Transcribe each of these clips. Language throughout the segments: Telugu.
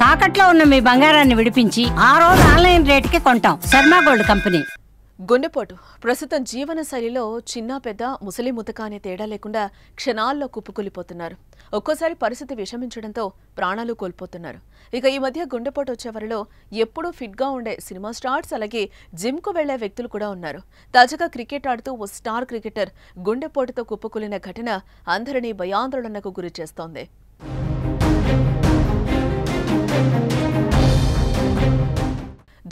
తాకట్లో ఉన్న మీ బంగారాన్ని విడిపించి ఆ రోజు ఆన్లైన్ రేటుకి కొంటాం. Sharma gold company. గుండెపోటు ప్రస్తుతం జీవన శైలిలో చిన్న పెద్ద ముసలి ముతక అనే తేడా లేకుండా క్షణాల్లో కుప్పకూలిపోతున్నారు. ఒక్కోసారి పరిస్థితి విషమించడంతో ప్రాణాలు కోల్పోతున్నారు. ఇక ఈ మధ్య గుండెపోటు వచ్చేవారిలో ఎప్పుడూ ఫిట్గా ఉండే సినిమా స్టార్స్, అలాగే జిమ్కు వెళ్లే వ్యక్తులు కూడా ఉన్నారు. తాజాగా క్రికెట్ ఆడుతూ ఓ స్టార్ క్రికెటర్ గుండెపోటుతో కుప్పకూలిన ఘటన అందరినీ భయాందోళనకు గురి చేస్తోంది.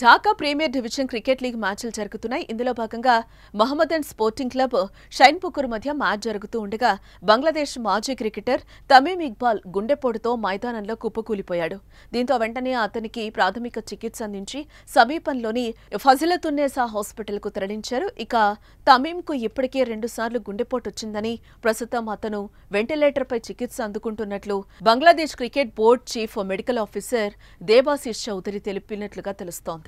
Dhaka premier division cricket league మ్యాచ్లు జరుగుతున్నాయి. ఇందులో భాగంగా మహమ్మదన్ స్పోర్టింగ్ క్లబ్ షైన్పుకూర్ మధ్య మ్యాచ్ జరుగుతూ ఉండగా బంగ్లాదేశ్ మాజీ క్రికెటర్ తమీమ్ ఇక్బాల్ గుండెపోటుతో మైదానంలో కుప్పకూలిపోయాడు. దీంతో వెంటనే అతనికి ప్రాథమిక చికిత్స అందించి సమీపంలోని ఫజిలతున్నీసా హాస్పిటల్కు తరలించారు. ఇక తమీమ్కు ఇప్పటికే 2 సార్లు గుండెపోటు వచ్చిందని, ప్రస్తుతం అతను వెంటిలేటర్పై చికిత్స అందుకుంటున్నట్లు Bangladesh cricket board chief medical officer Debashish Chowdhury తెలిపినట్లుగా తెలుస్తోంది.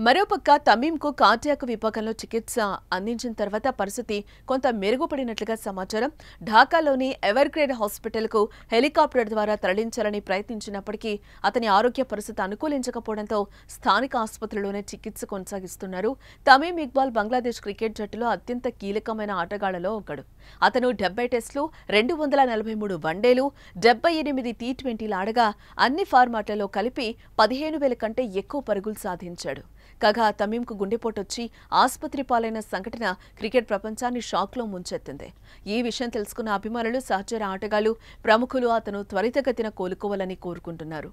మరోపక్క తమీమ్కు కార్డియాక్ విభాగంలో చికిత్స అందించిన తర్వాత పరిస్థితి కొంత మెరుగుపడినట్లుగా సమాచారం. ఢాకాలోని ఎవర్గ్రేడ్ హాస్పిటల్కు హెలికాప్టర్ ద్వారా తరలించాలని ప్రయత్నించినప్పటికీ అతని ఆరోగ్య పరిస్థితి అనుకూలించకపోవడంతో స్థానిక ఆసుపత్రిలోనే చికిత్స కొనసాగిస్తున్నారు. తమీమ్ ఇక్బాల్ బంగ్లాదేశ్ క్రికెట్ జట్టులో అత్యంత కీలకమైన ఆటగాళ్లలో ఒకడు. అతను 70 టెస్టులు, 243 వన్డేలు, 78 టీ20లు ఆడగా అన్ని ఫార్మాట్లలో కలిపి 15,000 కంటే ఎక్కువ పరుగులు సాధించాడు. కాగా తమీమ్కు గుండెపోటొచ్చి ఆసుపత్రి పాలైన సంఘటన క్రికెట్ ప్రపంచాన్ని షాక్లో ముంచెత్తింది. ఈ విషయం తెలుసుకున్న అభిమానులు, సహచర ఆటగాళ్లు, ప్రముఖులు అతను త్వరితగతిన కోలుకోవాలని కోరుకుంటున్నారు.